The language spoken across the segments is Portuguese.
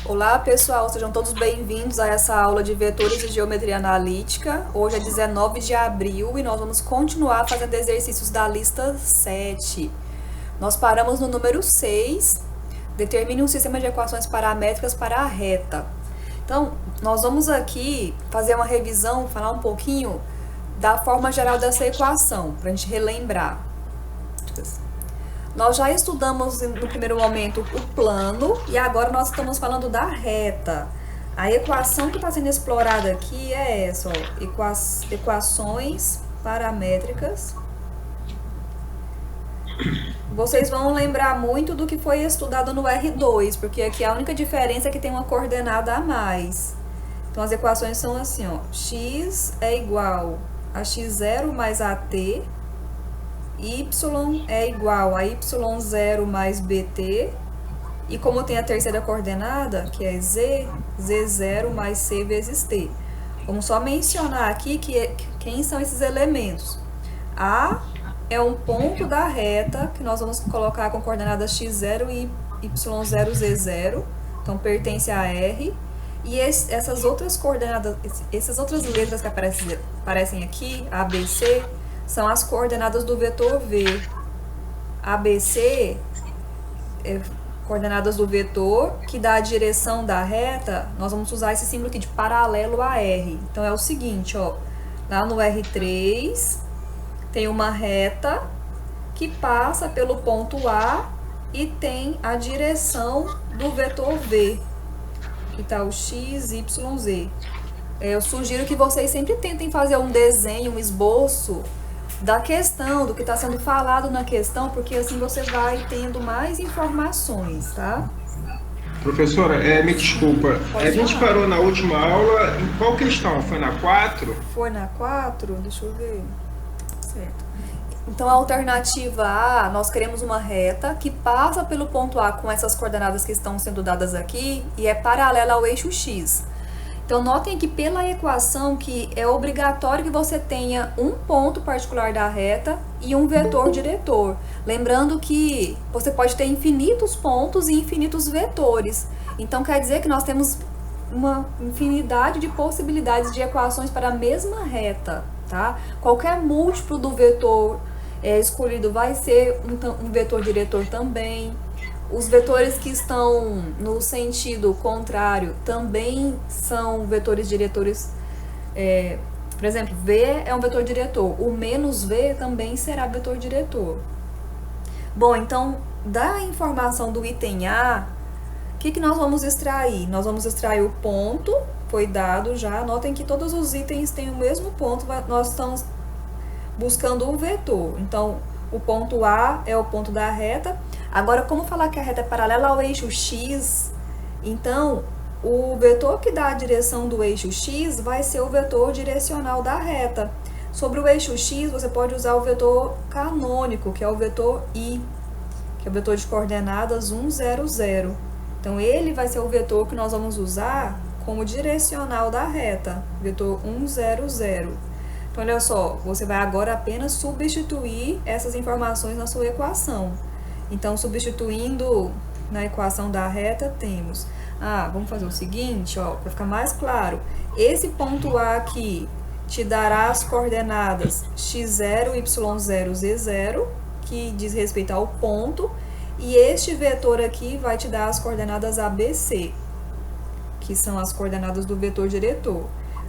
Olá pessoal, sejam todos bem-vindos a essa aula de vetores e geometria analítica. Hoje é 19 de abril e nós vamos continuar fazendo exercícios da lista 7. Nós paramos no número 6, determine um sistema de equações paramétricas para a reta. Então, nós vamos aqui fazer uma revisão, falar um pouquinho da forma geral dessa equação, para a gente relembrar. Nós já estudamos no primeiro momento o plano e agora nós estamos falando da reta. A equação que está sendo explorada aqui é essa, ó, equações paramétricas. Vocês vão lembrar muito do que foi estudado no R2, porque aqui a única diferença é que tem uma coordenada a mais. Então as equações são assim, ó, x é igual a x0 mais at, y é igual a y0 mais bt, e como tem a terceira coordenada, que é z, z0 mais c vezes t. Vamos só mencionar aqui quem são esses elementos. A é um ponto da reta, que nós vamos colocar com coordenadas x0 e y0, z0, então pertence a R. E essas outras coordenadas, essas outras letras que aparecem aqui, A, B, C, são as coordenadas do vetor V. ABC é coordenadas do vetor que dá a direção da reta. Nós vamos usar esse símbolo aqui de paralelo a R. Então é o seguinte, ó, lá no R3 tem uma reta que passa pelo ponto A e tem a direção do vetor V, que está o x, y, z. Eu sugiro que vocês sempre tentem fazer um desenho, um esboço da questão, do que está sendo falado na questão, porque assim você vai tendo mais informações, tá? Professora, me desculpa, a gente parou na última aula, em qual questão? Foi na 4? Foi na 4? Deixa eu ver. Certo. Então, a alternativa A, nós queremos uma reta que passa pelo ponto A com essas coordenadas que estão sendo dadas aqui e é paralela ao eixo X. Então, notem que pela equação que é obrigatório que você tenha um ponto particular da reta e um vetor diretor. Lembrando que você pode ter infinitos pontos e infinitos vetores. Então, quer dizer que nós temos uma infinidade de possibilidades de equações para a mesma reta, tá? Qualquer múltiplo do vetor escolhido vai ser um vetor diretor também. Os vetores que estão no sentido contrário também são vetores diretores. Por exemplo, V é um vetor diretor. O menos V também será vetor diretor. Bom, então, da informação do item A, o que nós vamos extrair? Nós vamos extrair o ponto, foi dado já. Notem que todos os itens têm o mesmo ponto. Nós estamos buscando o vetor. Então, o ponto A é o ponto da reta. Agora, como falar que a reta é paralela ao eixo X, então, o vetor que dá a direção do eixo X vai ser o vetor direcional da reta. Sobre o eixo X, você pode usar o vetor canônico, que é o vetor I, que é o vetor de coordenadas 1, 0, 0. Então, ele vai ser o vetor que nós vamos usar como direcional da reta, vetor 1, 0, 0. Então, olha só, você vai agora apenas substituir essas informações na sua equação. Então, substituindo na equação da reta, temos... vamos fazer o seguinte, ó, para ficar mais claro. Esse ponto A aqui te dará as coordenadas x0, y0, z0, que diz respeito ao ponto. E este vetor aqui vai te dar as coordenadas ABC, que são as coordenadas do vetor diretor.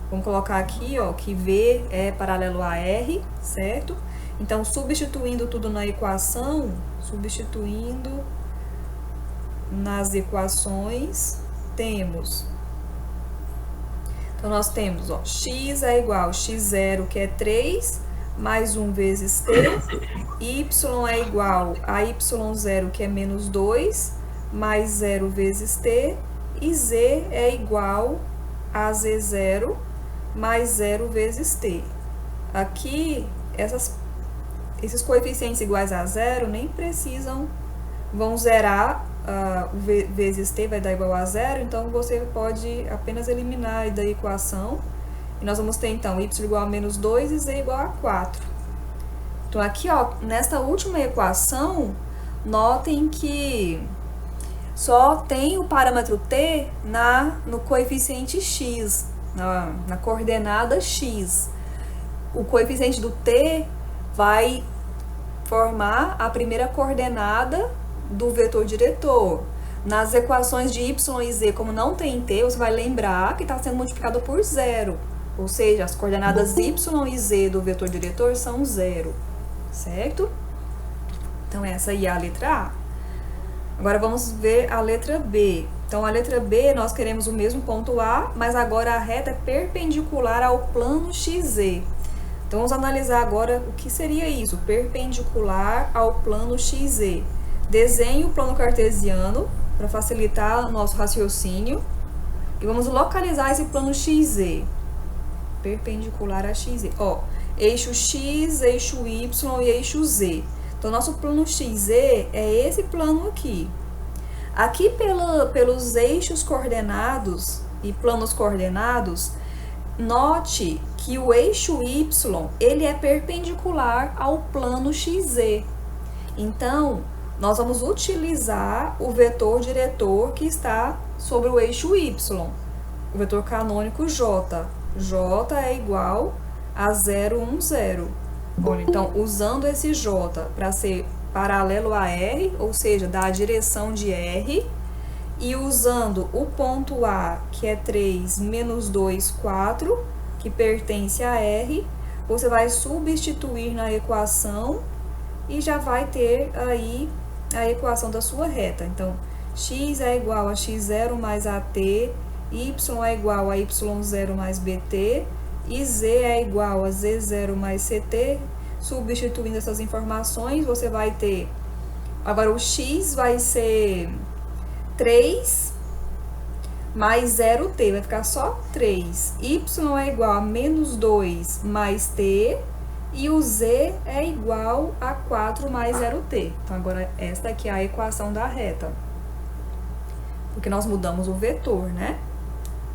Vamos colocar aqui, ó, que V é paralelo a R, certo? Então, substituindo tudo na equação, substituindo nas equações, temos... Então, nós temos, ó, x é igual a x0, que é 3, mais 1 vezes t, y é igual a y0, que é menos 2, mais 0 vezes t, e z é igual a z0, mais 0 vezes t. Aqui, esses coeficientes iguais a zero nem precisam, vão zerar, vezes t vai dar igual a zero, então você pode apenas eliminar da equação. E nós vamos ter, então, y igual a menos 2 e z igual a 4. Então, aqui, ó, nesta última equação, notem que Só tem o parâmetro t no coeficiente x, na coordenada x. O coeficiente do t vai formar a primeira coordenada do vetor diretor. Nas equações de y e z, como não tem t, você vai lembrar que está sendo multiplicado por zero. Ou seja, as coordenadas y e z do vetor diretor são zero, certo? Então, essa aí é a letra A. Agora, vamos ver a letra B. Então, a letra B, nós queremos o mesmo ponto A, mas agora a reta é perpendicular ao plano XZ. Então, vamos analisar agora o que seria isso, perpendicular ao plano XZ. Desenhe o plano cartesiano para facilitar o nosso raciocínio. E vamos localizar esse plano XZ. Perpendicular a XZ. Ó, eixo X, eixo Y e eixo Z. Então, nosso plano XZ é esse plano aqui. Aqui, pelos eixos coordenados e planos coordenados, note que o eixo Y, ele é perpendicular ao plano XZ. Então, nós vamos utilizar o vetor diretor que está sobre o eixo Y, o vetor canônico J. J é igual a 0, 1, 0. Olha, então, usando esse J para ser paralelo a R, ou seja, da direção de R, e usando o ponto A, que é 3 menos 2, 4, que pertence a R, você vai substituir na equação e já vai ter aí a equação da sua reta. Então, x é igual a x0 mais at, y é igual a y0 mais bt, e z é igual a z0 mais ct. Substituindo essas informações, você vai ter... Agora, o x vai ser 3 mais 0t, vai ficar só 3. Y é igual a menos 2 mais t, e o z é igual a 4 mais 0t. Então, agora, esta aqui é a equação da reta. Porque nós mudamos o vetor, né?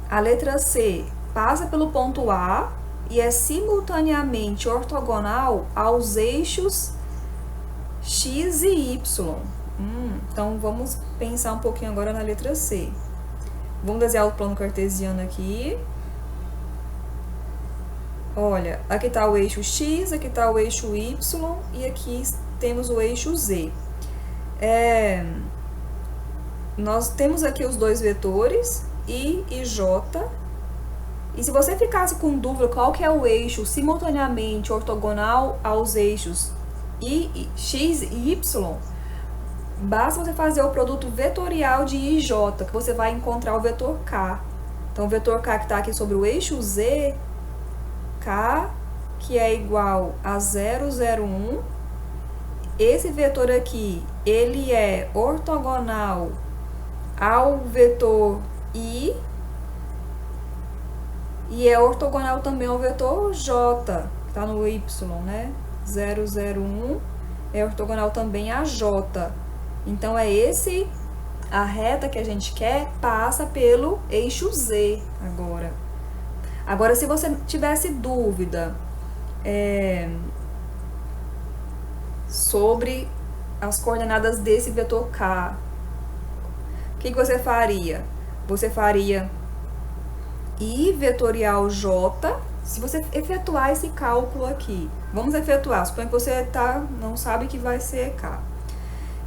A letra C passa pelo ponto A e é simultaneamente ortogonal aos eixos x e y. Então, vamos pensar um pouquinho agora na letra C. Vamos desenhar o plano cartesiano aqui. Olha, aqui está o eixo x, aqui está o eixo y e aqui temos o eixo z. Nós temos aqui os dois vetores, I e J. E se você ficasse com dúvida qual que é o eixo simultaneamente ortogonal aos eixos x e y, basta você fazer o produto vetorial de I e J, que você vai encontrar o vetor K. Então, o vetor K que está aqui sobre o eixo Z, K, que é igual a 0, 0, 1. Esse vetor aqui, ele é ortogonal ao vetor I, e é ortogonal também ao vetor J, que está no Y, né? 0, 0, 1 é ortogonal também a J. Então, a reta que a gente quer passa pelo eixo Z agora. Agora, se você tivesse dúvida sobre as coordenadas desse vetor K, o que você faria? Você faria I vetorial J, se você efetuar esse cálculo aqui. Vamos efetuar, suponha que você não sabe que vai ser K.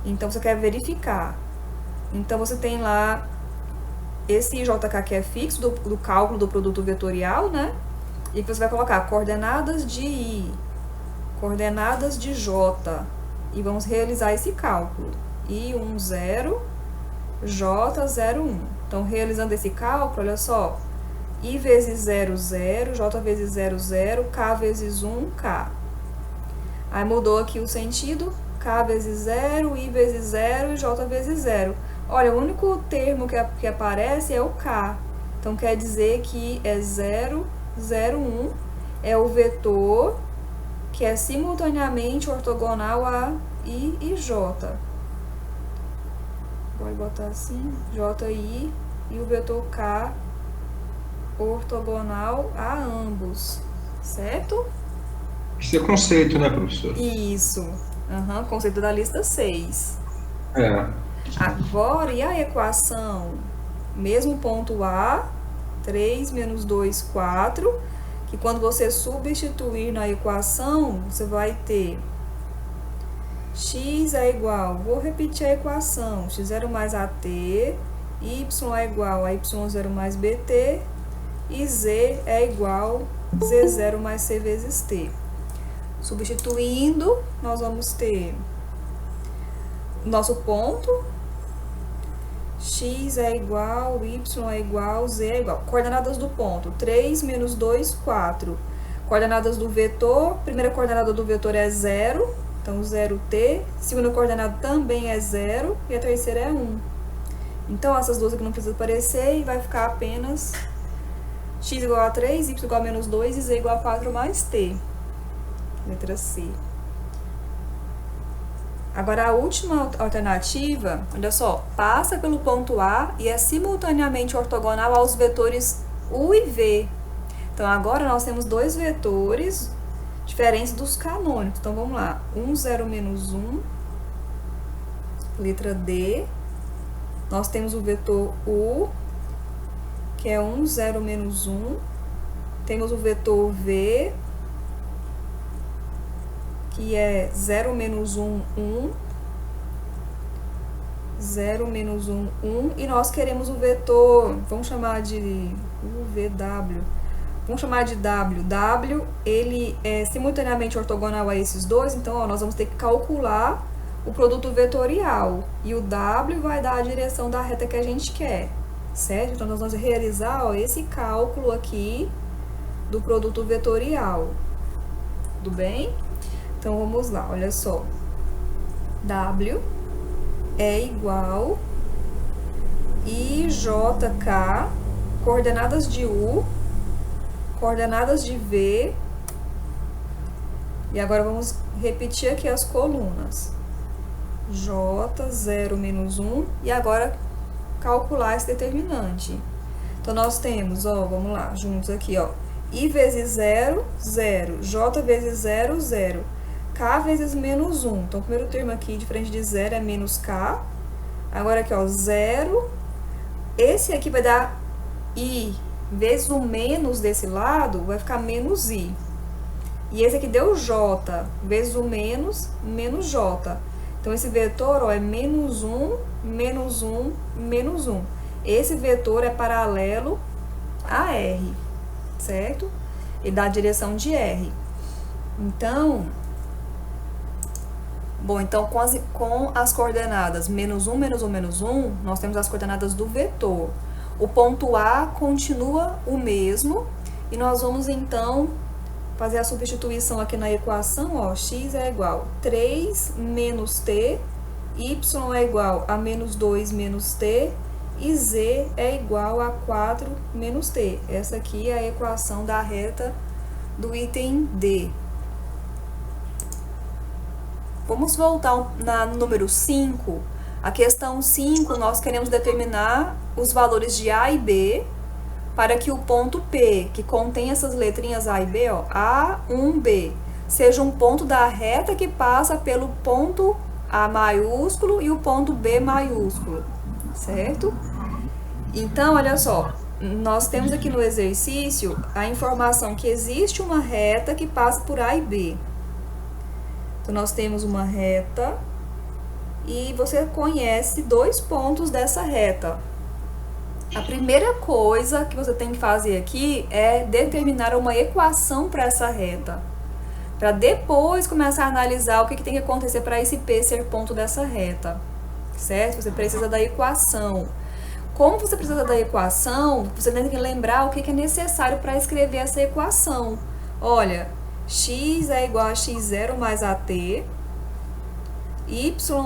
Então, você quer verificar. Então, você tem lá esse JK que é fixo do cálculo do produto vetorial, né? E você vai colocar coordenadas de I, coordenadas de J. E vamos realizar esse cálculo. I, 1, 0, J, 0, 1. Então, realizando esse cálculo, olha só. I vezes 0, 0, J vezes 0, 0, K vezes 1, K. Aí mudou aqui o sentido, K vezes 0, I vezes 0 e J vezes 0. Olha, o único termo que aparece é o K. Então, quer dizer que é 0, 0, 1. É o vetor que é simultaneamente ortogonal a I e J. Pode botar assim, JI e o vetor K ortogonal a ambos, certo? Isso é conceito, né, professor? Isso. Conceito da lista 6. Agora, e a equação? Mesmo ponto A, 3 menos 2, 4, que quando você substituir na equação, você vai ter x é igual, vou repetir a equação, x0 mais at, y é igual a y0 mais bt, e z é igual a z0 mais c vezes t. Substituindo, nós vamos ter nosso ponto, x é igual, y é igual, z é igual. Coordenadas do ponto, 3 menos 2, 4. Coordenadas do vetor, primeira coordenada do vetor é 0, então 0t. Segunda coordenada também é 0 e a terceira é 1. Então, essas duas aqui não precisam aparecer e vai ficar apenas x igual a 3, y igual a menos 2 e z igual a 4 mais t. Letra C. Agora, a última alternativa, olha só, passa pelo ponto A e é simultaneamente ortogonal aos vetores U e V. Então, agora nós temos dois vetores diferentes dos canônicos. Então, vamos lá. 1, 0, menos 1. Letra D. Nós temos o vetor U, que é 1, 0, menos 1. Temos o vetor V, que é 0, menos 1, 1. 0, menos 1, 1. E nós queremos o vetor, vamos chamar de UVW. Vamos chamar de W. W, ele é simultaneamente ortogonal a esses dois, então ó, nós vamos ter que calcular o produto vetorial. E o W vai dar a direção da reta que a gente quer, certo? Então, nós vamos realizar ó, esse cálculo aqui do produto vetorial. Tudo bem? Então, vamos lá, olha só. W é igual IJK, coordenadas de U, coordenadas de V. E agora vamos repetir aqui as colunas. J, 0, menos 1. E agora calcular esse determinante. Então, nós temos, ó, vamos lá, juntos aqui, ó. I vezes 0, 0. J vezes 0, 0. K vezes menos 1. Então, o primeiro termo aqui, diferente de 0, é menos K. Agora aqui, ó, 0. Esse aqui vai dar I vezes o menos desse lado, vai ficar menos I. E esse aqui deu J, vezes o menos, menos J. Então, esse vetor ó, é menos 1, menos 1, menos 1. Esse vetor é paralelo a R, certo? Ele dá a direção de R. Então, bom, então com as coordenadas menos 1, menos 1, menos 1, nós temos as coordenadas do vetor. O ponto A continua o mesmo e nós vamos, então, fazer a substituição aqui na equação, ó, x é igual a 3 menos t, y é igual a menos 2 menos t, e z é igual a 4 menos t. Essa aqui é a equação da reta do item D. Vamos voltar no número 5. A questão 5, nós queremos determinar os valores de A e B para que o ponto P, que contém essas letrinhas A e B, ó, A1B, seja um ponto da reta que passa pelo ponto A maiúsculo e o ponto B maiúsculo, certo? Então, olha só, nós temos aqui no exercício a informação que existe uma reta que passa por A e B. Então, nós temos uma reta e você conhece dois pontos dessa reta. A primeira coisa que você tem que fazer aqui é determinar uma equação para essa reta, para depois começar a analisar o que tem que acontecer para esse P ser ponto dessa reta, certo? Você precisa da equação. Como você precisa da equação, você tem que lembrar o que é necessário para escrever essa equação. Olha, x é igual a x0 mais at, y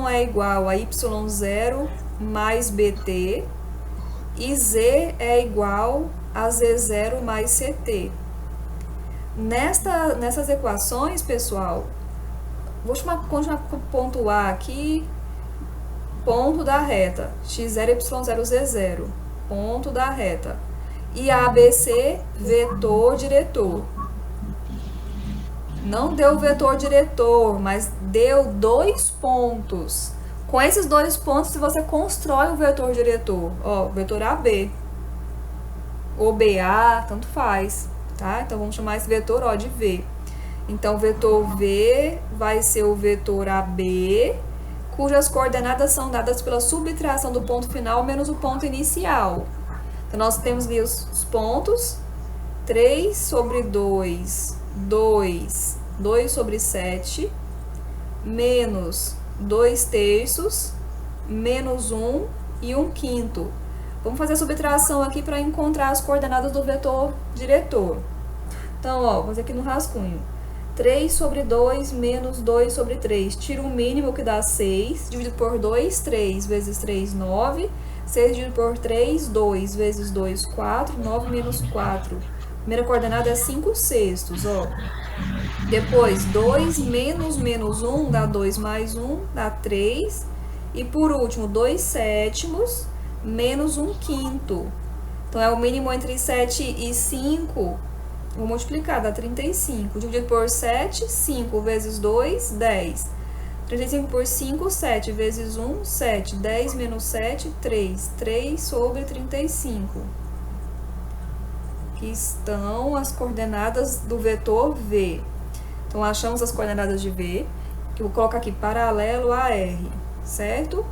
é igual a y0 mais bt, e z é igual a z0 mais ct. Nessas equações, pessoal, vou continuar com o ponto A aqui, ponto da reta, x0, y0, z0, ponto da reta. E ABC, vetor diretor. Não deu vetor diretor, mas deu dois pontos. Com esses dois pontos, você constrói o vetor diretor. Ó, vetor AB. Ou BA, tanto faz, tá? Então, vamos chamar esse vetor, ó, de V. Então, o vetor V vai ser o vetor AB, cujas coordenadas são dadas pela subtração do ponto final menos o ponto inicial. Então, nós temos ali os pontos, 3 sobre 2, 2, 2 sobre 7, menos 2 terços, menos 1 e 1 quinto. Vamos fazer a subtração aqui para encontrar as coordenadas do vetor diretor. Então, ó, vou fazer aqui no rascunho. 3 sobre 2 menos 2 sobre 3. Tira o mínimo, que dá 6. Dividido por 2, 3 vezes 3, 9. 6 dividido por 3, 2 vezes 2, 4. 9 menos 4. Primeira coordenada é 5 sextos, ó. Depois, 2 menos 1 dá 2 mais 1, dá 3. E por último, 2 sétimos menos 1 quinto. Então, é o mínimo entre 7 e 5. Vou multiplicar, dá 35. Dividido por 7, 5 vezes 2, 10. 35 por 5, 7 vezes 1, 7. 10 menos 7, 3. 3 sobre 35. Aqui estão as coordenadas do vetor V. Então, achamos as coordenadas de V, que eu vou colocar aqui paralelo a R, certo?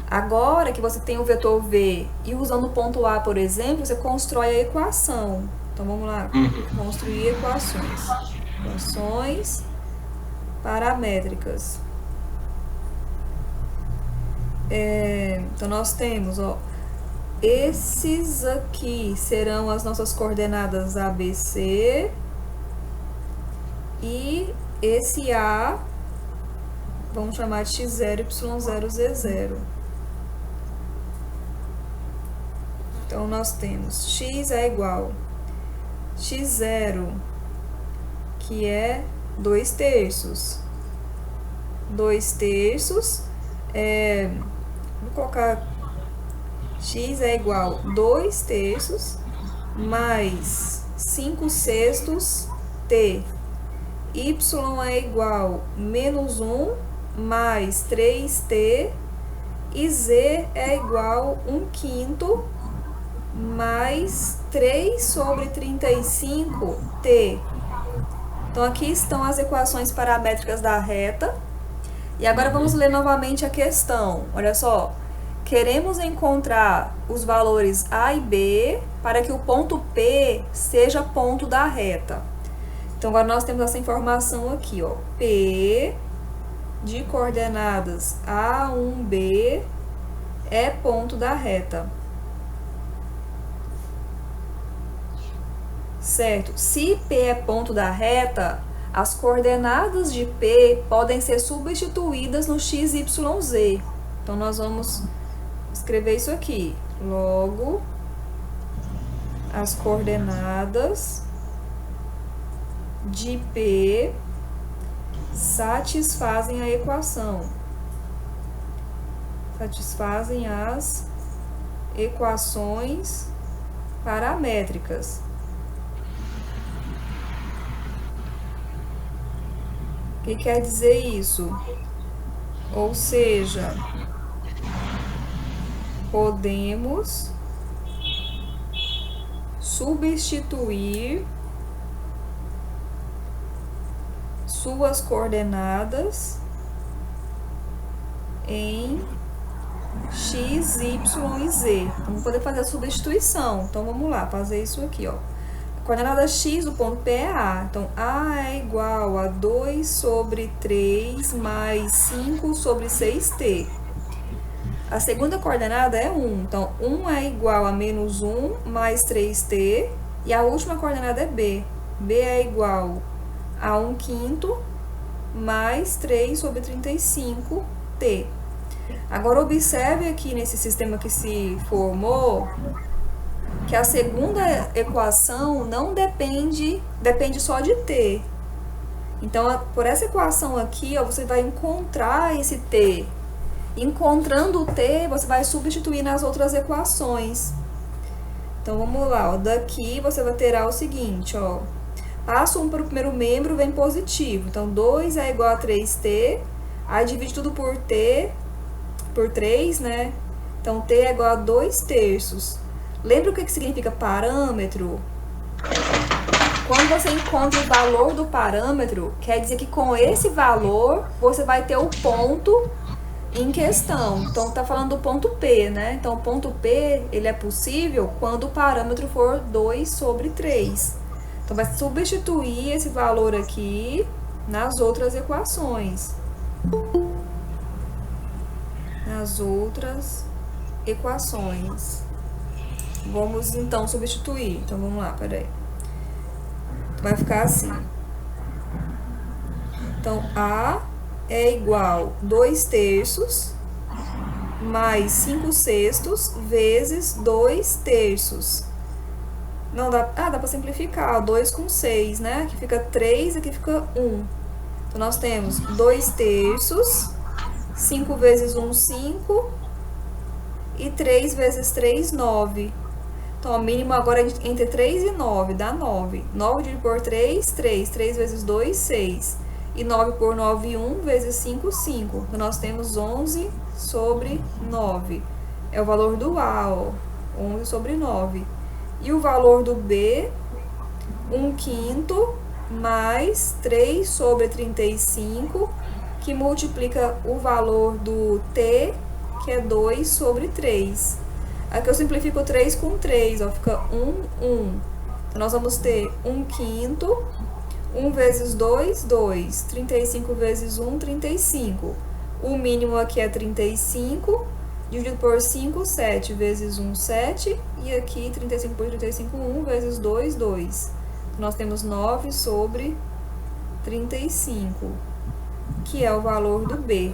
Agora que você tem o vetor V e usando o ponto A, por exemplo, você constrói a equação. Então, vamos lá, construir equações. Equações paramétricas. Então, nós temos, ó, esses aqui serão as nossas coordenadas ABC. E esse A, vamos chamar de x0, y0, z0. Então, nós temos x é igual x0, que é 2 terços. 2 terços, vou colocar x é igual 2 terços mais 5 sextos t. Y é igual menos 1 mais 3t. E z é igual 1 quinto mais 3 sobre 35t. Então, aqui estão as equações paramétricas da reta. E agora vamos ler novamente a questão. Olha só, queremos encontrar os valores A e B para que o ponto P seja ponto da reta. Então, agora nós temos essa informação aqui, ó. P de coordenadas A1B é ponto da reta. Certo? Se P é ponto da reta, as coordenadas de P podem ser substituídas no x, y, z. Então, nós vamos escrever isso aqui. Logo, as coordenadas de P satisfazem a equação. Satisfazem as equações paramétricas. O que quer dizer isso? Ou seja, podemos substituir suas coordenadas em x, y e z. Vamos poder fazer a substituição. Então, vamos lá, fazer isso aqui, ó. A coordenada x do ponto P é A. Então, A é igual a 2 sobre 3 mais 5 sobre 6t. A segunda coordenada é 1. Então, 1 é igual a menos 1 mais 3t. E a última coordenada é B. B é igual a 1 quinto mais 3 sobre 35t. Agora, observe aqui nesse sistema que se formou que a segunda equação não depende só de t. Então, por essa equação aqui, ó, você vai encontrar esse t. Encontrando o t, você vai substituir nas outras equações. Então, vamos lá, ó. Daqui você vai ter o seguinte, ó. Passo 1 para o primeiro membro, vem positivo. Então, 2 é igual a 3t. Aí, divide tudo por t. por 3, né? Então, t é igual a 2/3. Lembra o que significa parâmetro? Quando você encontra o valor do parâmetro, quer dizer que com esse valor, você vai ter o ponto em questão. Então, tá falando do ponto P, né? Então, o ponto P, ele é possível quando o parâmetro for 2/3. Então, vai substituir esse valor aqui nas outras equações. Vamos, então, substituir. Então, vamos lá, peraí. Vai ficar assim. Então, A é igual 2/3 mais 5/6 vezes 2/3. Não dá, dá pra simplificar, 2 com 6, né? Aqui fica 3, aqui fica 1. Então, nós temos 2/3, 5 vezes 1, 5, e 3 vezes 3, 9. Então, o mínimo agora é entre 3 e 9, dá 9. 9 dividido por 3, 3. 3 vezes 2, 6. E 9 por 9, 1 vezes 5, 5. Então, nós temos 11/9. É o valor do A, ó. 11/9. E o valor do B, 1/5 mais 3/35, que multiplica o valor do T, que é 2/3. Aqui eu simplifico 3 com 3, ó, fica 1, 1. Então, nós vamos ter 1/5, 1 vezes 2, 2. 35 vezes 1, 35. O mínimo aqui é 35, dividido por 5, 7 vezes 1, 7. E aqui, 35 por 35, 1 vezes 2, 2. Nós temos 9/35, que é o valor do B.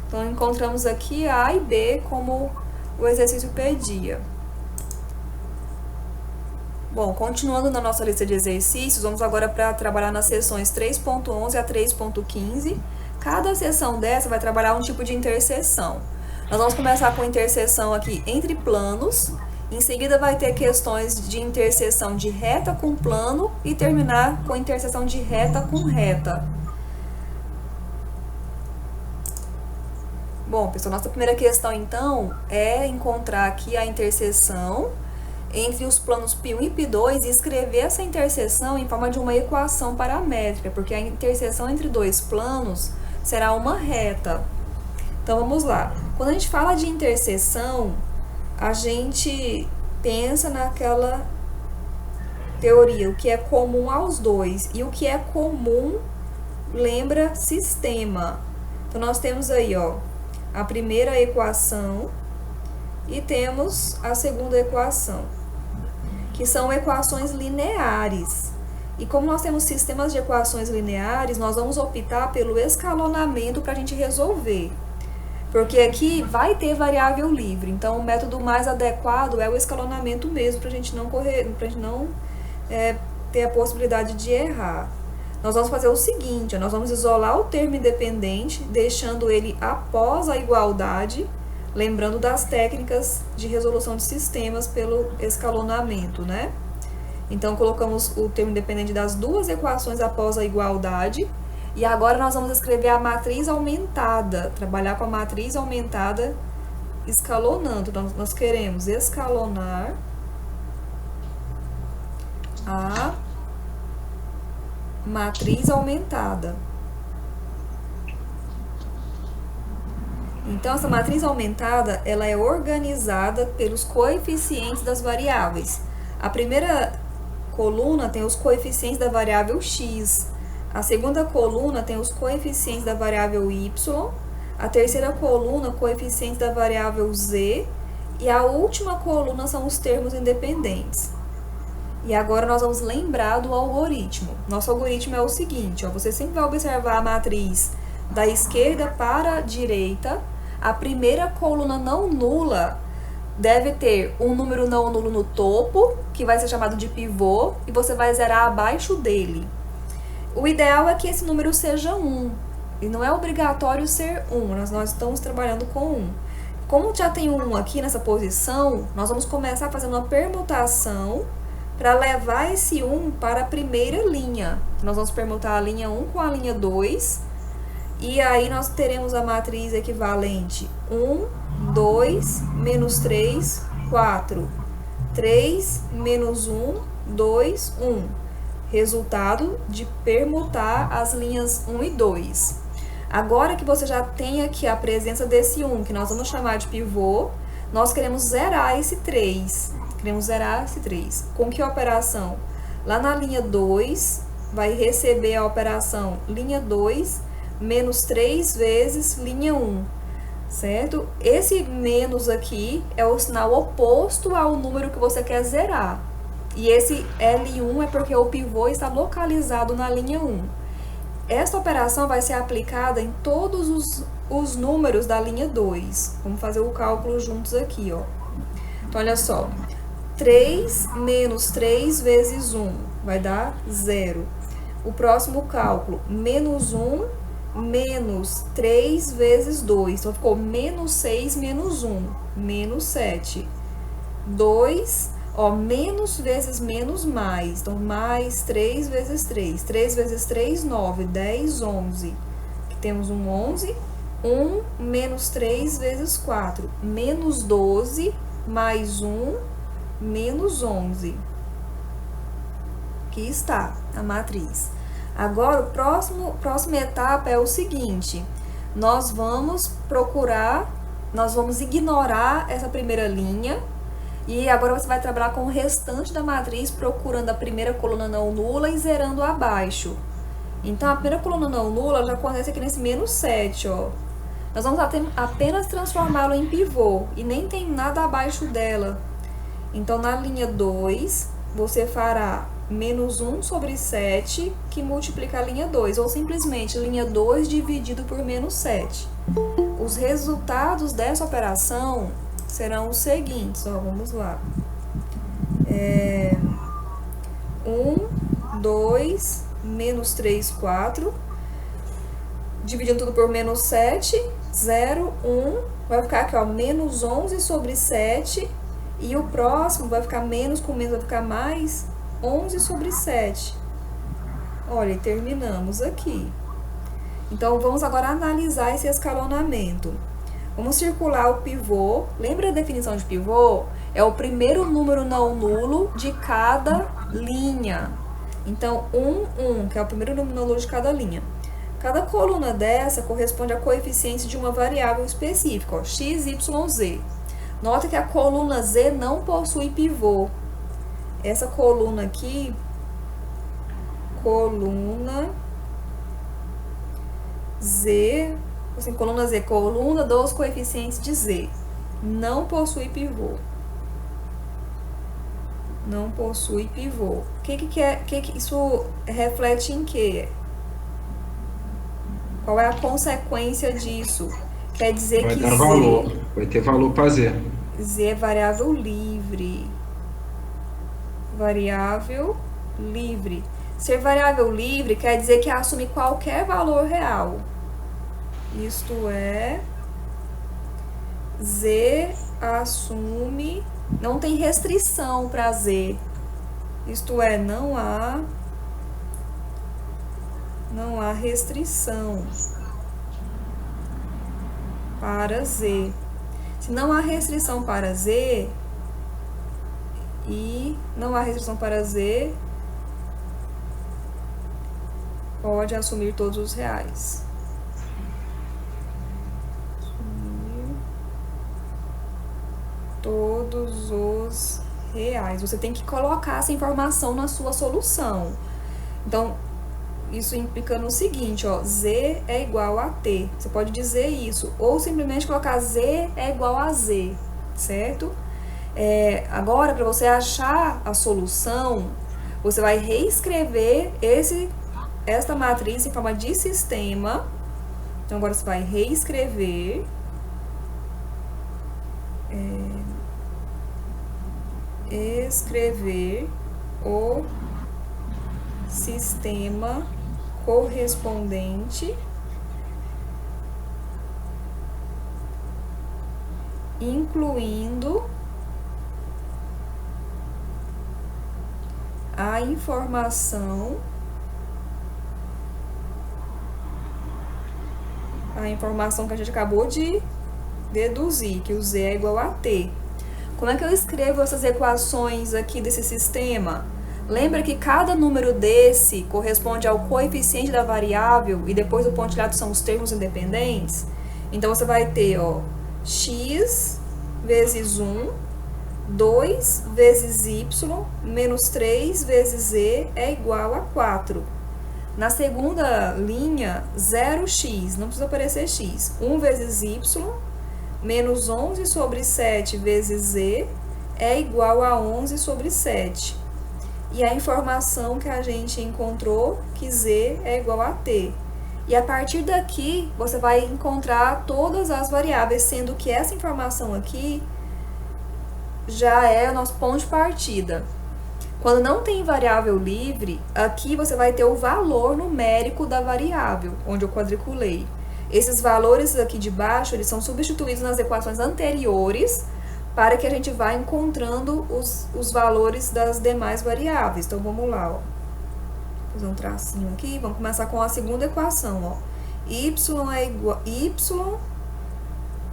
Então, encontramos aqui A e B como o exercício pedia. Bom, continuando na nossa lista de exercícios, vamos agora para trabalhar nas seções 3.11 a 3.15. Cada seção dessa vai trabalhar um tipo de interseção. Nós vamos começar com interseção aqui entre planos. Em seguida, vai ter questões de interseção de reta com plano e terminar com interseção de reta com reta. Bom, pessoal, nossa primeira questão, então, é encontrar aqui a interseção entre os planos π1 e π2 e escrever essa interseção em forma de uma equação paramétrica, porque a interseção entre dois planos será uma reta. Então, vamos lá. Quando a gente fala de interseção, a gente pensa naquela teoria, o que é comum aos dois. E o que é comum lembra sistema. Então, nós temos aí, ó, a primeira equação e temos a segunda equação, que são equações lineares. E como nós temos sistemas de equações lineares, nós vamos optar pelo escalonamento para a gente resolver. Porque aqui vai ter variável livre, então o método mais adequado é o escalonamento mesmo, para a gente não ter a possibilidade de errar. Nós vamos fazer o seguinte, nós vamos isolar o termo independente, deixando ele após a igualdade, lembrando das técnicas de resolução de sistemas pelo escalonamento, né? Então, colocamos o termo independente das duas equações após a igualdade. E agora nós vamos escrever a matriz aumentada, trabalhar com a matriz aumentada escalonando. Então, nós queremos escalonar a matriz aumentada. Então, essa matriz aumentada, ela é organizada pelos coeficientes das variáveis. A primeira coluna tem os coeficientes da variável x. A segunda coluna tem os coeficientes da variável y. A terceira coluna, coeficientes da variável z. E a última coluna são os termos independentes. E agora nós vamos lembrar do algoritmo. Nosso algoritmo é o seguinte, ó, você sempre vai observar a matriz da esquerda para a direita. A primeira coluna não nula deve ter um número não nulo no topo, que vai ser chamado de pivô, e você vai zerar abaixo dele. O ideal é que esse número seja 1, e não é obrigatório ser 1, nós estamos trabalhando com 1. Como já tem 1 aqui nessa posição, nós vamos começar fazendo uma permutação para levar esse 1 para a primeira linha. Nós vamos permutar a linha 1 com a linha 2, E aí nós teremos a matriz equivalente 1, 2, menos 3, 4. 3, menos 1, 2, 1. Resultado de permutar as linhas 1 e 2. Agora que você já tem aqui a presença desse 1, que nós vamos chamar de pivô, nós queremos zerar esse 3. Com que operação? Lá na linha 2, vai receber a operação linha 2 menos 3 vezes linha 1, certo? Esse menos aqui é o sinal oposto ao número que você quer zerar. E esse L1 é porque o pivô está localizado na linha 1. Esta operação vai ser aplicada em todos os números da linha 2. Vamos fazer o cálculo juntos aqui, ó. Então, olha só. 3 menos 3 vezes 1 vai dar 0. O próximo cálculo, menos 1 menos 3 vezes 2. Então, ficou menos 6 menos 1, menos 7. 2, ó, menos vezes menos mais. Então, mais 3 vezes 3. 3 vezes 3, 9. 10, 11. Aqui temos um 11. 1 menos 3 vezes 4. Menos 12, mais 1, menos 11. Aqui está a matriz. Agora, a próxima etapa é o seguinte. Nós vamos ignorar essa primeira linha. E agora você vai trabalhar com o restante da matriz, procurando a primeira coluna não nula e zerando abaixo. Então, a primeira coluna não nula já acontece aqui nesse menos 7, ó. Nós vamos apenas transformá-lo em pivô, e nem tem nada abaixo dela. Então, na linha 2, você fará menos 1 sobre 7, que multiplica a linha 2, ou simplesmente linha 2 dividido por menos 7. Os resultados dessa operação serão os seguintes, ó, vamos lá. 1, 2, menos 3, 4. Dividindo tudo por menos 7, 0, 1. Vai ficar aqui, ó, menos 11 sobre 7. E o próximo vai ficar menos com menos, vai ficar mais 11 sobre 7. Olha, e terminamos aqui. Então, vamos agora analisar esse escalonamento. Vamos circular o pivô. Lembra a definição de pivô? É o primeiro número não nulo de cada linha. Então, 1, 1, que é o primeiro número não nulo de cada linha. Cada coluna dessa corresponde a coeficiente de uma variável específica, ó, x, y, z. Nota que a coluna z não possui pivô. Essa coluna aqui, coluna z, assim, coluna z, coluna dos coeficientes de z, não possui pivô. Não possui pivô. O que isso reflete em quê? Qual é a consequência disso? Quer dizer Vai que dar valor, vai ter valor para z. Z é variável livre. Variável livre. Ser variável livre quer dizer que assume qualquer valor real. Isto é, Z assume, não tem restrição para Z. Isto é, não há restrição para Z. Se não há restrição para Z, pode assumir todos os reais. Assumir todos os reais. Você tem que colocar essa informação na sua solução. Então, isso implicando o seguinte, ó, Z é igual a T. Você pode dizer isso, ou simplesmente colocar Z é igual a Z, certo? Agora, para você achar a solução, você vai reescrever esta matriz em forma de sistema. Então, agora você vai reescrever escrever o sistema correspondente, incluindo a informação a informação que a gente acabou de deduzir, que o z é igual a t. Como é que eu escrevo essas equações aqui desse sistema? Lembra que cada número desse corresponde ao coeficiente da variável e depois o pontilhado são os termos independentes? Então, você vai ter, ó, x vezes 1, 2 vezes y, menos 3 vezes z é igual a 4. Na segunda linha, 0x, não precisa aparecer x. 1 vezes y, menos 11 sobre 7 vezes z é igual a 11 sobre 7. E a informação que a gente encontrou, que z é igual a t. E a partir daqui, você vai encontrar todas as variáveis, sendo que essa informação aqui já é o nosso ponto de partida. Quando não tem variável livre, aqui você vai ter o valor numérico da variável, onde eu quadriculei. Esses valores aqui de baixo, eles são substituídos nas equações anteriores, para que a gente vá encontrando os valores das demais variáveis. Então, vamos lá, ó. Vou fazer um tracinho aqui, vamos começar com a segunda equação, ó. Y é igual y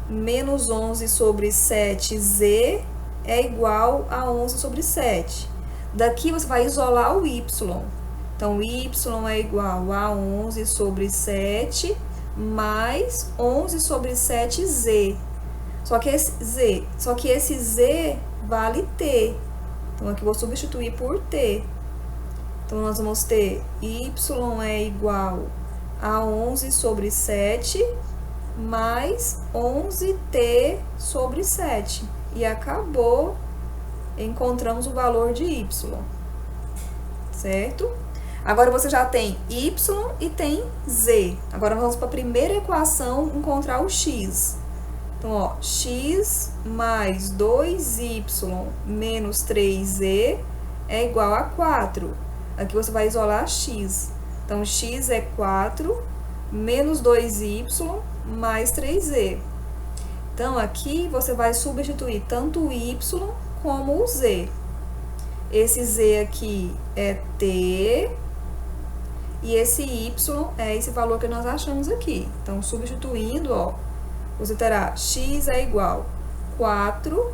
menos 11 sobre 7z é igual a 11 sobre 7. Daqui você vai isolar o y. Então, y é igual a 11 sobre 7 mais 11 sobre 7z. Só que esse z vale t. Então, aqui eu vou substituir por t. Então, nós vamos ter y é igual a 11 sobre 7 mais 11t sobre 7. E acabou. Encontramos o valor de y. Certo? Agora, você já tem y e tem z. Agora, vamos para a primeira equação encontrar o x. Então, ó, x mais 2y menos 3z é igual a 4. Aqui você vai isolar x. Então, x é 4 menos 2y mais 3z. Então, aqui você vai substituir tanto o y como o z. Esse z aqui é t e esse y é esse valor que nós achamos aqui. Então, substituindo, ó, você terá x é igual a 4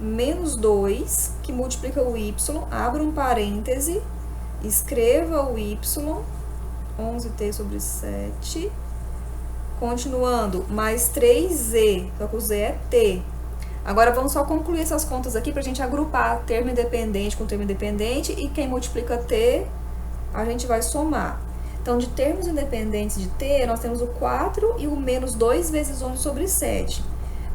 menos 2, que multiplica o y, abra um parêntese, escreva o y, 11t sobre 7, continuando, mais 3z, só que o z é t. Agora, vamos só concluir essas contas aqui para a gente agrupar termo independente com termo independente, e quem multiplica t, a gente vai somar. Então, de termos independentes de t, nós temos o 4 e o menos 2 vezes 11 sobre 7.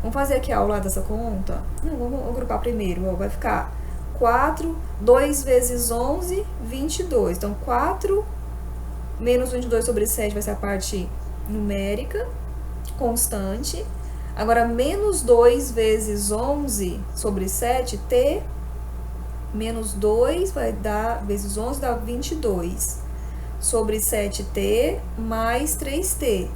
Vamos fazer aqui ao lado dessa conta? Não, vamos agrupar primeiro. Ó, vai ficar 4, 2 vezes 11, 22. Então, 4 menos 22 sobre 7 vai ser a parte numérica, constante. Agora, menos 2 vezes 11 sobre 7, t, menos 2 vai dar, vezes 11 dá 22. Sobre 7t mais 3t.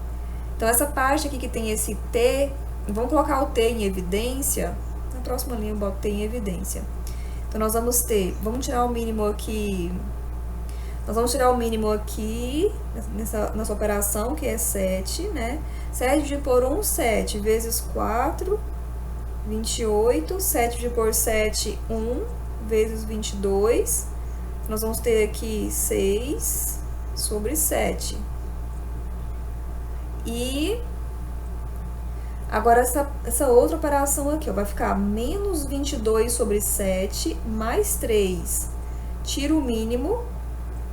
Então, essa parte aqui que tem esse t, vamos colocar o t em evidência. Na próxima linha eu boto t em evidência. Então, nós vamos ter, vamos tirar o mínimo aqui. Nós vamos tirar o mínimo aqui, nessa operação, que é 7, né? 7 dividido por 1, 7, vezes 4, 28. 7 dividido por 7, 1, vezes 22. Nós vamos ter aqui 6 sobre 7. E agora essa outra operação aqui, ó, vai ficar menos 22 sobre 7 mais 3. Tira o mínimo,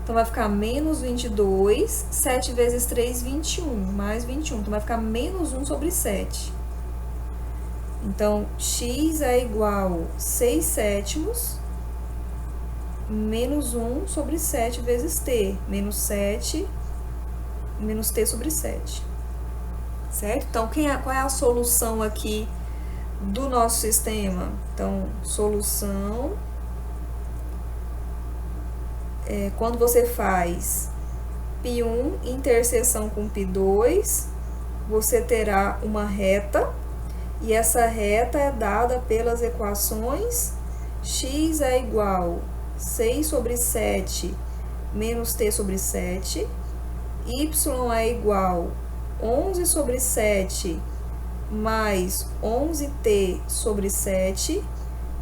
então vai ficar menos 22. 7 vezes 3, 21, mais 21. Então vai ficar menos 1 sobre 7. Então, x é igual a 6 sétimos menos 1 sobre 7 vezes t, menos 7, menos t sobre 7. Certo? Então, qual é a solução aqui do nosso sistema? Então, solução é quando você faz π1 interseção com π2, você terá uma reta, e essa reta é dada pelas equações x é igual a 6 sobre 7 menos t sobre 7, y é igual 11 sobre 7 mais 11t sobre 7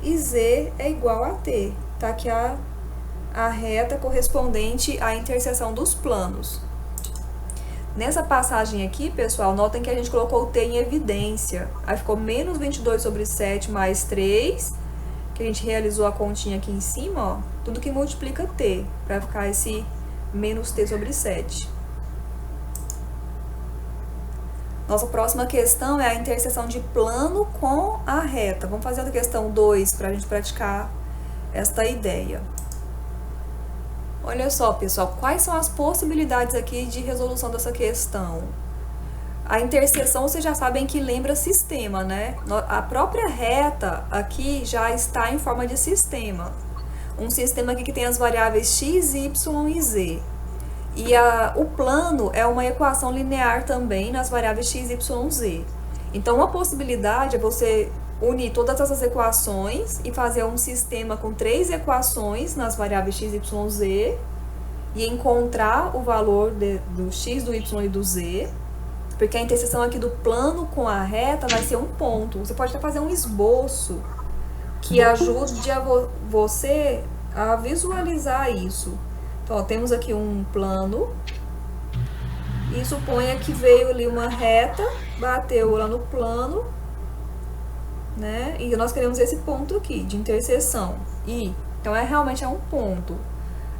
e z é igual a t. Tá aqui a reta correspondente à interseção dos planos. Nessa passagem aqui, pessoal, notem que a gente colocou o t em evidência. Aí ficou menos 22 sobre 7 mais 3, que a gente realizou a continha aqui em cima, ó. Tudo que multiplica t, para ficar esse menos t sobre 7. Nossa próxima questão é a interseção de plano com a reta. Vamos fazer a questão 2 para a gente praticar esta ideia. Olha só, pessoal, quais são as possibilidades aqui de resolução dessa questão? A interseção, vocês já sabem que lembra sistema, né? A própria reta aqui já está em forma de sistema. Um sistema aqui que tem as variáveis x, y e z. E o plano é uma equação linear também nas variáveis x, y, z. Então, uma possibilidade é você unir todas essas equações e fazer um sistema com 3 equações nas variáveis x, y, z e encontrar o valor do x, do y e do z, porque a interseção aqui do plano com a reta vai ser um ponto. Você pode até fazer um esboço que ajude você a visualizar isso. Então, ó, temos aqui um plano e suponha que veio ali uma reta, bateu lá no plano, né? E nós queremos esse ponto aqui, de interseção. Então, realmente é um ponto.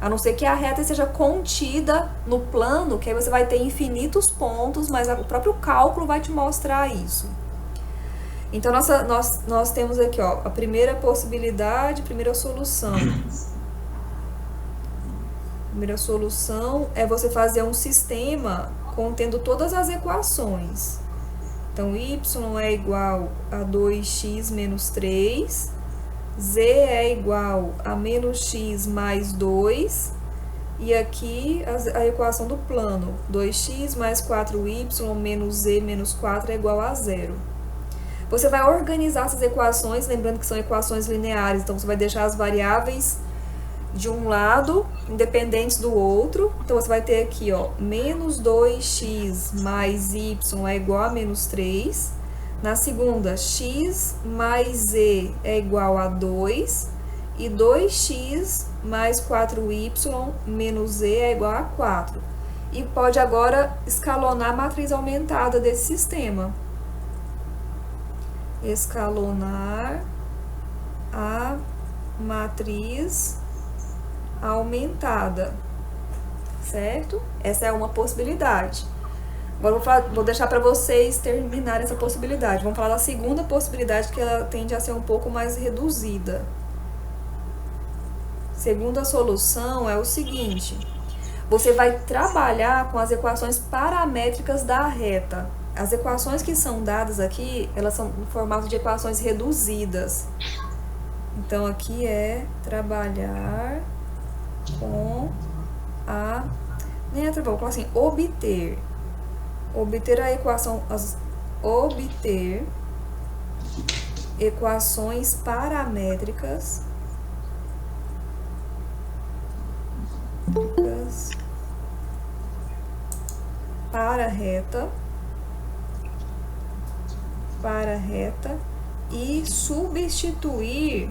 A não ser que a reta seja contida no plano, que aí você vai ter infinitos pontos, mas o próprio cálculo vai te mostrar isso. Então, nós temos aqui, ó, a primeira possibilidade, primeira solução. A primeira solução é você fazer um sistema contendo todas as equações. Então, y é igual a 2x menos 3, z é igual a menos x mais 2, e aqui a equação do plano, 2x mais 4y menos z menos 4 é igual a 0. Você vai organizar essas equações, lembrando que são equações lineares, então você vai deixar as variáveis de um lado, independentes do outro. Então, você vai ter aqui, ó, menos 2x mais y é igual a menos 3. Na segunda, x mais z é igual a 2. E 2x mais 4y menos z é igual a 4. E pode agora escalonar a matriz aumentada desse sistema. Escalonar a matriz aumentada, certo? Essa é uma possibilidade. Agora vou deixar para vocês terminar essa possibilidade. Vamos falar da segunda possibilidade, que ela tende a ser um pouco mais reduzida. Segunda solução é o seguinte: você vai trabalhar com as equações paramétricas da reta. As equações que são dadas aqui, elas são no formato de equações reduzidas. Então, aqui é trabalhar com a... vou colocar assim, obter a equação... obter equações paramétricas para reta e substituir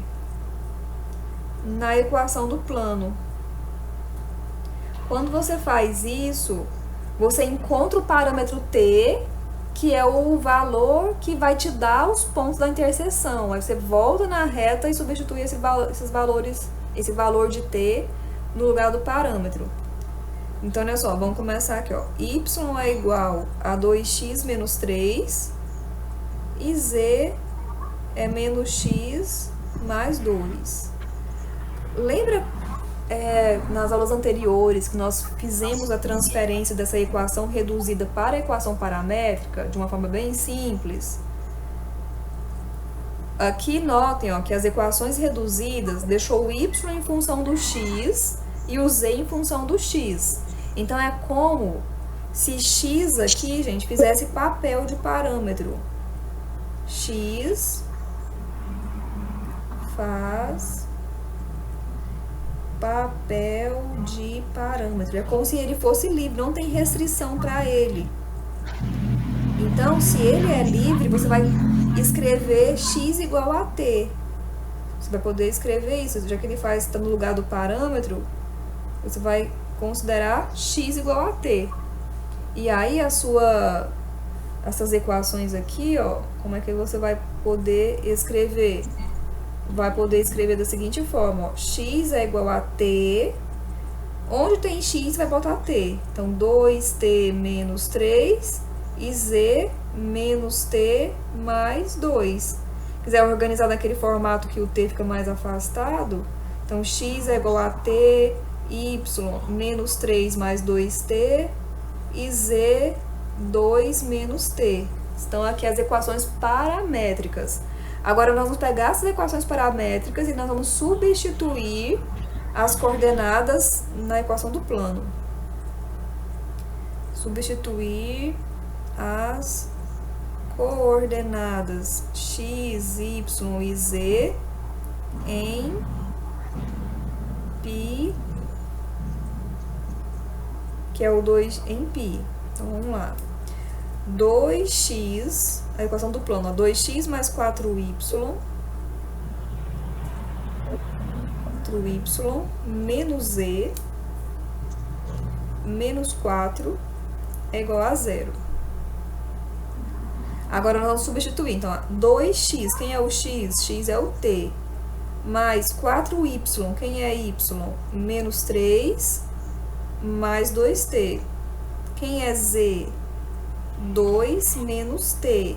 na equação do plano. Quando você faz isso, você encontra o parâmetro t, que é o valor que vai te dar os pontos da interseção. Aí você volta na reta e substitui esses valores, esse valor de t no lugar do parâmetro. Então, olha só, vamos começar aqui, ó. Y é igual a 2x menos 3 e z é menos x mais 2. Lembra nas aulas anteriores que nós fizemos a transferência dessa equação reduzida para a equação paramétrica de uma forma bem simples? Aqui notem, ó, que as equações reduzidas deixou o y em função do x e o z em função do x. Então, é como se x aqui, gente, fizesse papel de parâmetro. X faz papel de parâmetro. É como se ele fosse livre, não tem restrição para ele. Então, se ele é livre, você vai escrever x igual a t. Você vai poder escrever isso, já que ele está no lugar do parâmetro, você vai considerar x igual a t. E aí essas equações aqui, ó, como é que você vai poder escrever? Vai poder escrever da seguinte forma, ó, x é igual a t, onde tem x vai botar t. Então, 2t menos 3 e z menos t mais 2. Se quiser organizar naquele formato que o t fica mais afastado, então x é igual a t, y menos 3 mais 2t e z 2 menos t. Estão aqui as equações paramétricas. Agora nós vamos pegar essas equações paramétricas e nós vamos substituir as coordenadas na equação do plano. Substituir as coordenadas x, y e z em π, que é o 2 em π. Então, vamos lá. 2x, a equação do plano, ó, 2x mais 4y, 4y menos z menos 4 é igual a 0. Agora, nós vamos substituir. Então, ó, 2x, quem é o x? X é o t. Mais 4y, quem é y? Menos 3 mais 2t. Quem é z? 2 menos t.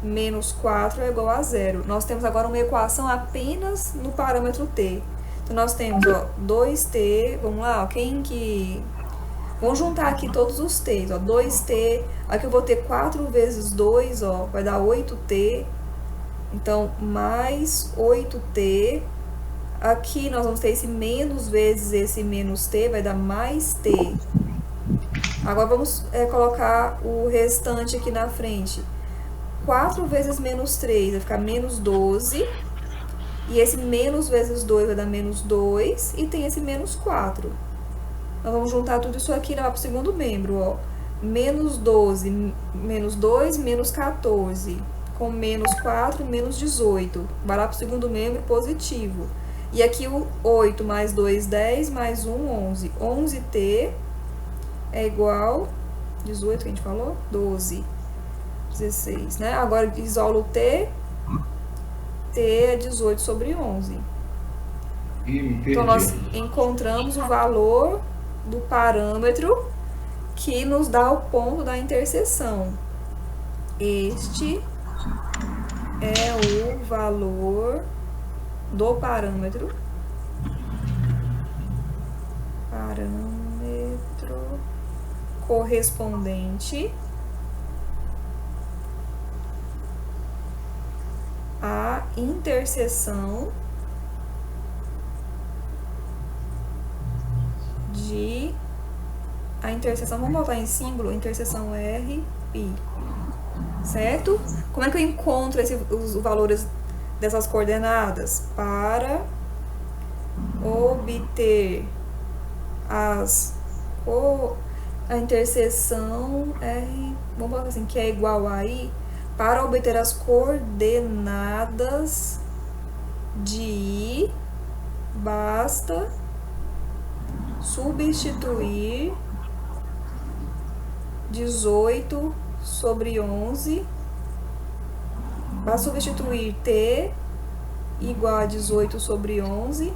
Menos 4 é igual a 0. Nós temos agora uma equação apenas no parâmetro t. Então, nós temos, ó, 2t, vamos lá, ó, vamos juntar aqui todos os t's, ó, 2t, aqui eu vou ter 4 vezes 2, ó, vai dar 8t, então, mais 8t, aqui nós vamos ter esse menos vezes esse menos t, vai dar mais t. Agora, vamos colocar o restante aqui na frente. 4 vezes menos 3 vai ficar menos 12. E esse menos vezes 2 vai dar menos 2. E tem esse menos 4. Nós vamos juntar tudo isso aqui para o segundo membro, ó. Menos 12, menos 2, menos 14. Com menos 4, menos 18. Vai lá para o segundo membro positivo. E aqui o 8 mais 2, 10, mais 1, 11. 11t é igual, 18 que a gente falou? 12. 16, né? Agora, isola o t. T é 18 sobre 11. Então, nós encontramos o valor do parâmetro que nos dá o ponto da interseção. Este é o valor do parâmetro correspondente à interseção vamos botar em símbolo, interseção R, π, certo? Como é que eu encontro os valores dessas coordenadas? Para obter a interseção R, vamos botar assim, que é igual a I, para obter as coordenadas de I, basta substituir 18 sobre 11, para substituir t igual a 18 sobre 11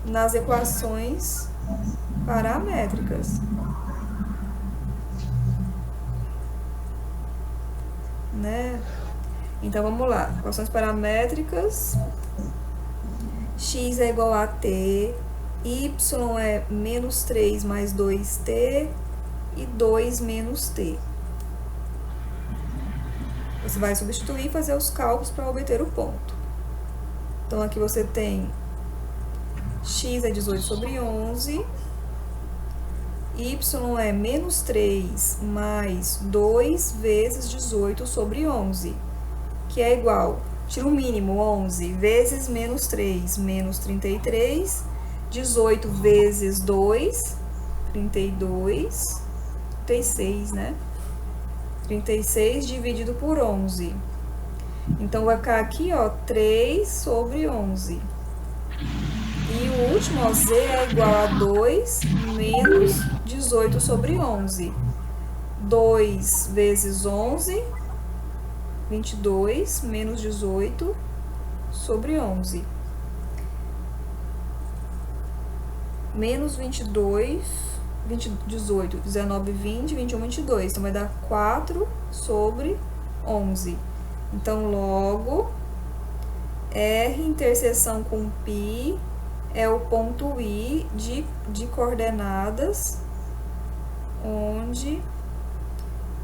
nas equações paramétricas. Né? Então, vamos lá. Equações paramétricas. X é igual a t, y é menos 3 mais 2t e 2 menos t. Você vai substituir e fazer os cálculos para obter o ponto. Então, aqui você tem x é 18 sobre 11, y é menos 3 mais 2 vezes 18 sobre 11, que é igual, tira o mínimo, 11 vezes menos 3, menos 33, 18 vezes 2, 32, 36, né? 36 dividido por 11. Então, vai ficar aqui, ó, 3 sobre 11. E o último, ó, z é igual a 2 menos 18 sobre 11. 2 vezes 11, 22, menos 18 sobre 11. Menos 22, 18, 19, 20, 21, 22. Então, vai dar 4 sobre 11. Então, logo, R interseção com π é o ponto I de coordenadas, onde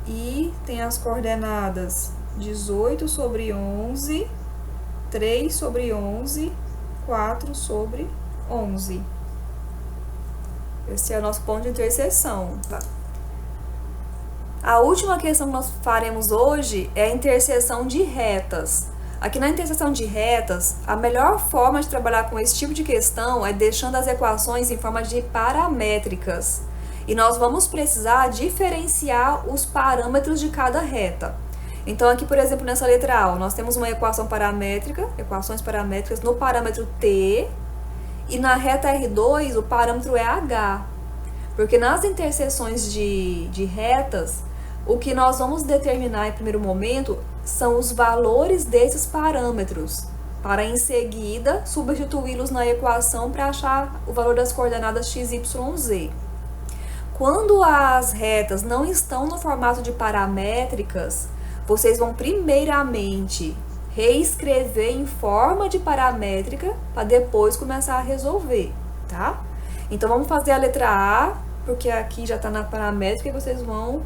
I tem as coordenadas 18 sobre 11, 3 sobre 11, 4 sobre 11. Esse é o nosso ponto de interseção, tá? A última questão que nós faremos hoje é a interseção de retas. Aqui na interseção de retas, a melhor forma de trabalhar com esse tipo de questão é deixando as equações em forma de paramétricas. E nós vamos precisar diferenciar os parâmetros de cada reta. Então, aqui, por exemplo, nessa letra A, nós temos uma equação paramétrica, equações paramétricas no parâmetro T, e na reta R2 o parâmetro é H. Porque nas interseções de retas, o que nós vamos determinar em primeiro momento são os valores desses parâmetros, para em seguida substituí-los na equação para achar o valor das coordenadas x, y, z. Quando as retas não estão no formato de paramétricas, vocês vão primeiramente reescrever em forma de paramétrica para depois começar a resolver, tá? Então, vamos fazer a letra A, porque aqui já está na paramétrica e vocês vão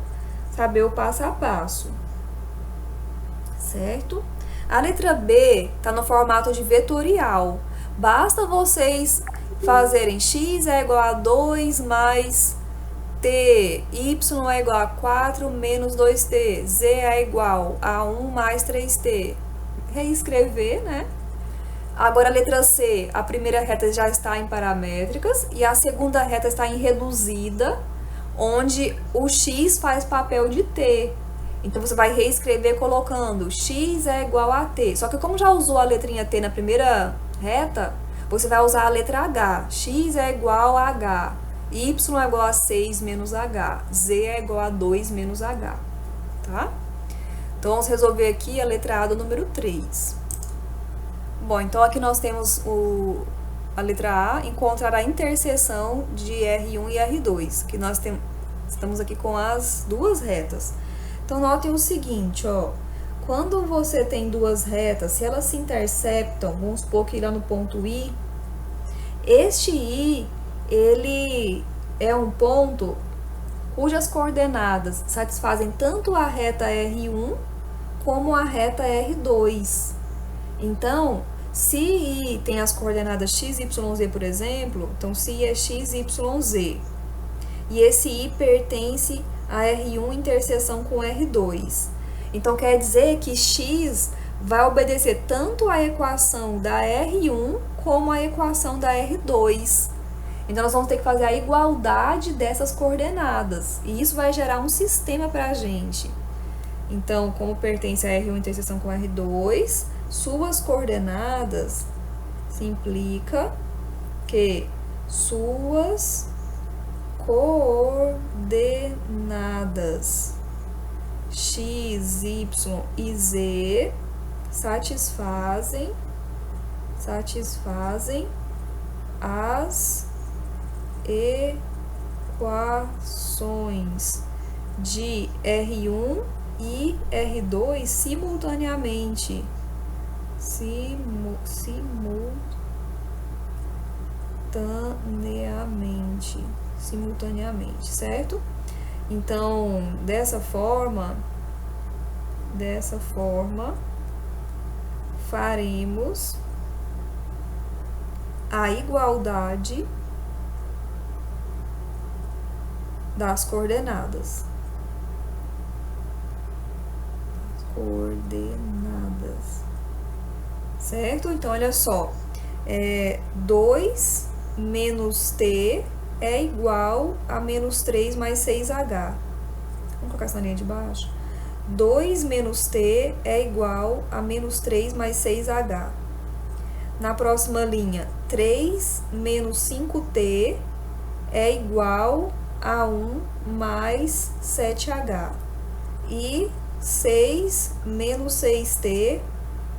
saber o passo a passo, certo? A letra B está no formato de vetorial. Basta vocês fazerem x é igual a 2 mais t, y é igual a 4 menos 2t, z é igual a 1 mais 3t. Reescrever, né? Agora a letra C, a primeira reta já está em paramétricas e a segunda reta está em reduzida, onde o x faz papel de t. Então, você vai reescrever colocando x é igual a t. Só que como já usou a letrinha t na primeira reta, você vai usar a letra h. X é igual a h. Y é igual a 6 menos h. Z é igual a 2 menos h. Tá? Então, vamos resolver aqui a letra A do número 3. Bom, então aqui nós temos a letra A, encontrar a interseção de R1 e R2, que nós estamos aqui com as duas retas. Então, notem o seguinte, ó, quando você tem duas retas, se elas se interceptam, vamos supor que lá no ponto I, este I, ele é um ponto cujas coordenadas satisfazem tanto a reta R1 como a reta R2. Então, se I tem as coordenadas x, y, z, por exemplo, então se I é x, y, z, e esse I pertence a R1 interseção com R2. Então, quer dizer que x vai obedecer tanto à equação da R1 como à equação da R2. Então, nós vamos ter que fazer a igualdade dessas coordenadas. E isso vai gerar um sistema para a gente. Então, como pertence a R1 interseção com R2, suas coordenadas se implica que suas coordenadas x, y e z satisfazem as equações de R1 e R2 simultaneamente. Simultaneamente, certo? Então, dessa forma, faremos a igualdade das coordenadas. Certo? Então, olha só. 2 menos t é igual a menos 3 mais 6h. Vamos colocar essa na linha de baixo. 2 menos T é igual a menos 3 mais 6H. Na próxima linha, 3 menos 5T é igual a 1 mais 7H. E 6 menos 6T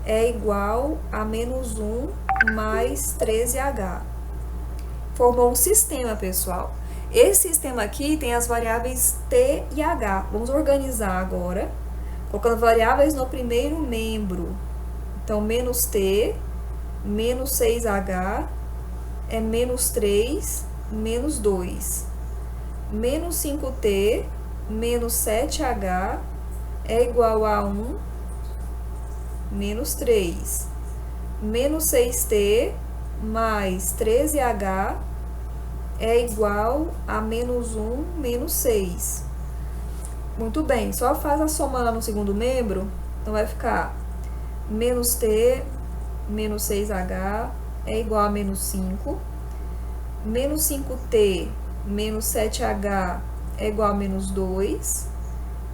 é igual a menos 1 mais 13H. Formou um sistema, pessoal. Esse sistema aqui tem as variáveis T e H. Vamos organizar agora, colocando variáveis no primeiro membro. Então, menos T, menos 6H, é menos 3, menos 2. Menos 5T, menos 7H, é igual a 1, menos 3. Menos 6T, mais 13H, é igual a menos 1, menos 6. Muito bem, só faz a soma lá no segundo membro, então vai ficar menos T, menos 6H, é igual a menos 5. Menos 5T, menos 7H, é igual a menos 2.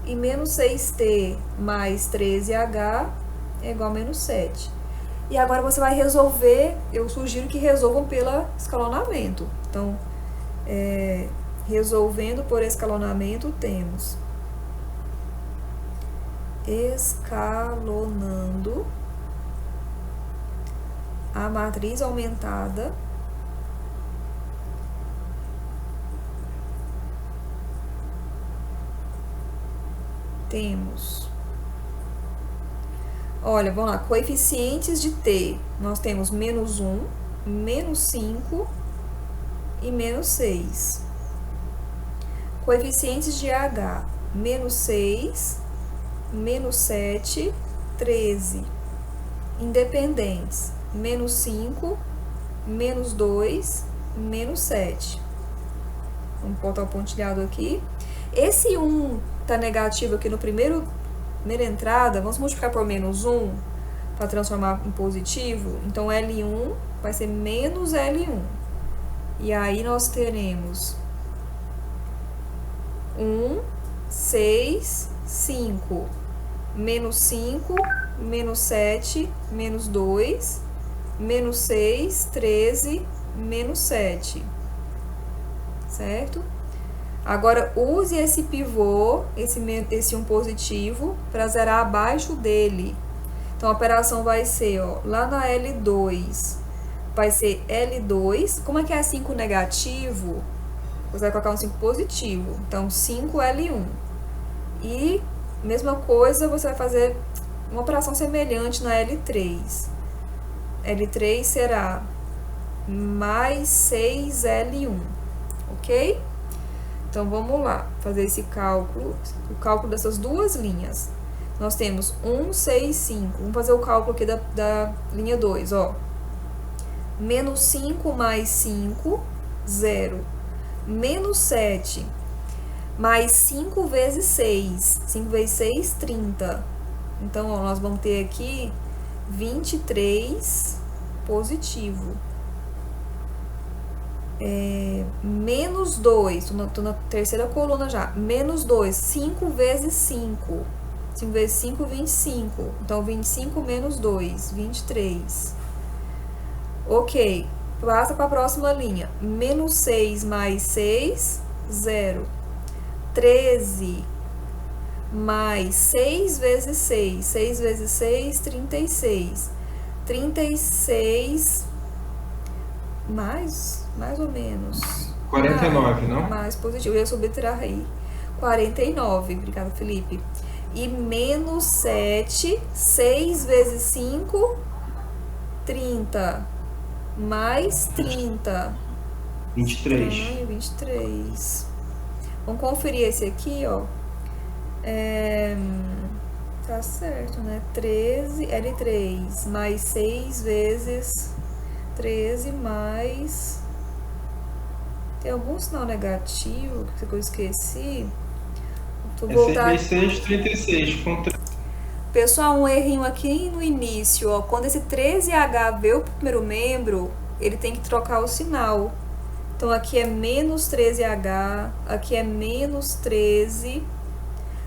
E menos 6T mais 13H é igual a menos 7. E agora você vai resolver, eu sugiro que resolvam pelo escalonamento. Então, resolvendo por escalonamento, temos escalonando a matriz aumentada temos, olha, vamos lá, coeficientes de T, nós temos menos 1, menos 5 e menos 6. Coeficientes de H, menos 6, menos 7, 13. Independentes, menos 5, menos 2, menos 7. Vamos botar o pontilhado aqui. Esse 1 tá negativo aqui no primeira entrada, vamos multiplicar por menos 1 para transformar em positivo. Então, L1 vai ser menos L1. E aí, nós teremos 1, 6, 5, menos 5, menos 7, menos 2, menos 6, 13, menos 7. Certo? Agora, use esse pivô, esse 1 positivo, para zerar abaixo dele. Então, a operação vai ser, ó, lá na L2, vai ser L2. Como é que é 5 negativo? Você vai colocar um 5 positivo. Então, 5L1. E, mesma coisa, você vai fazer uma operação semelhante na L3. L3 será mais 6L1. Ok? Então, vamos lá, fazer esse cálculo, o cálculo dessas duas linhas. Nós temos 1, 6, 5. Vamos fazer o cálculo aqui da linha 2, ó. Menos 5 mais 5, 0. Menos 7, mais 5 vezes 6. 5 vezes 6, 30. Então, ó, nós vamos ter aqui 23 positivo. Menos 2, tô na terceira coluna já, menos 2, 5 vezes 5, 5 vezes 5, 25, então 25 menos 2, 23, ok, passa para a próxima linha, menos 6 mais 6, 0, 13, mais 6 vezes 6, 6 vezes 6, 36, 36, mais ou menos. 49, não? Mais positivo. Eu ia subtrair aí. 49. Obrigada, Felipe. E menos 7. 6 vezes 5. 30. Mais 30. 23. Ai, 23. Vamos conferir esse aqui, ó. Tá certo, né? 13. L3. Mais 6 vezes 13 mais... Tem algum sinal negativo que eu esqueci? É 6, 36. Pessoal, um errinho aqui no início, ó. Quando esse 13H veio pro primeiro membro, ele tem que trocar o sinal. Então, aqui é menos 13H, aqui é menos 13.